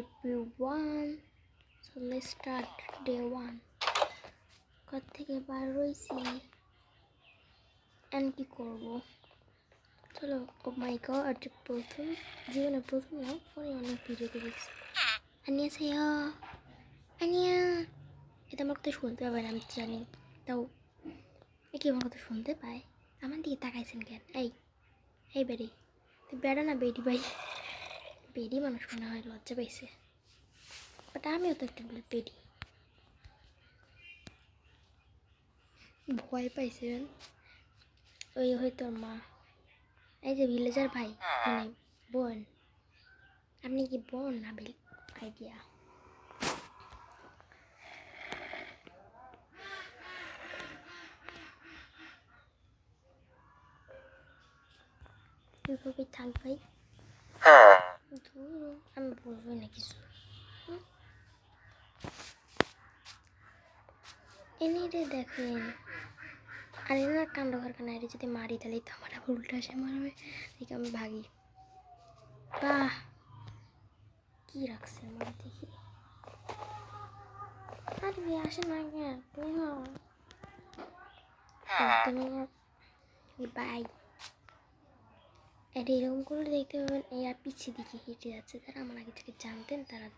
everyone. So let's start day 1. ঘর থেকে বার হইছি and কি করব চলো ও মাই গড প্রথম জীবনে প্রথম না পরে অনেক ভিডিওতে দেখছি 안녕하세요 안녕 এটা আমার কথা শুনতে পাবে না আমি জানি তাও কি আমার কথা শুনতে পায় আমার দিকে তাকাইছেন কেন এই বেডি তুই বেড়া না বেডি ভাই বেডি মানুষ মনে হয় লজ্জা পাইছে বাট আমিও তো একটা বেডি ভয় পাইছিলেন ওই হয়তো মা এই যে ভিলেজার ভাই মানে বোন আপনি কি বোন না আইডিয়া তুই কবে থাক ভাই আমি বলবো না কিছু এনে রে দেখেন আর এনার কাণ্ড কারখানা এর যদি মারি তাহলে তো আমার আবার উল্টা আসে মারবে দেখে আমি ভাগি বাহ কি রাখছে আমার দেখি আরে ভাই আসে না কেন বাই এটা এরকম করে দেখতে পাবেন এরা পিছিয়ে দিকে হেঁটে যাচ্ছে যারা আমার আগে থেকে জানতেন তারা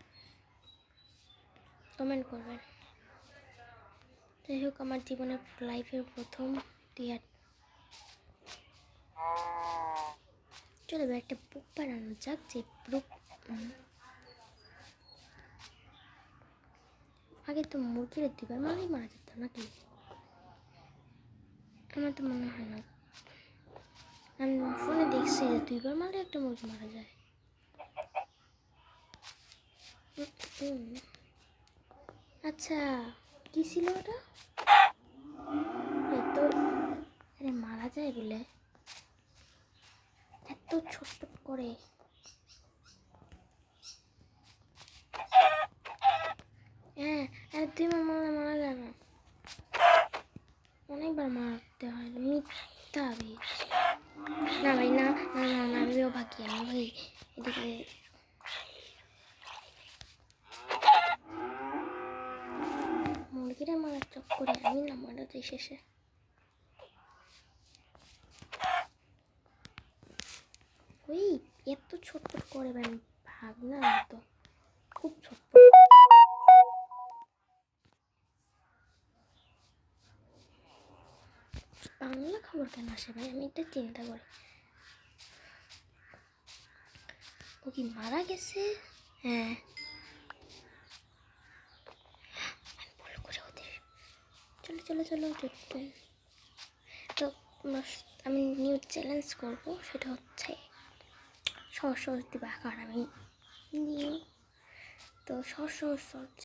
কমেন্ট করবেন যাই হোক আমার জীবনের লাইফের প্রথম চলো একটা বুক বানানো যাক যে বুক আগে তো মুরগির দুবার মারাই মারা যেত নাকি আমার তো মনে হয় না আমি ফোনে দেখছি যে 2বার মারলে একটা মুরগি মারা যায় আচ্ছা কি ছিল ওটা এত আরে মারা যায় বলে এত ছটফট করে হ্যাঁ আরে 2বার মারলে মারা যায় না অনেকবার মারতে হয় মিথ্যা না ভাই না না না না আমিও ভাগি আমি ভাই এদিকে মুরগিরা মারার চক্করে আমি না মারাতে শেষে ওই এত ছটফট করে ভাই ভাগ না তো খুব ছটফট বাংলা খবর কেন আসে ভাই আমি এটা চিন্তা করি ও কি মারা গেছে হ্যাঁ আমি বলো করে ওদের চলো তো আমি নিউ চ্যালেঞ্জ করবো সেটা হচ্ছে সহজ দিবা কারণ আমি নিউ তো সহজ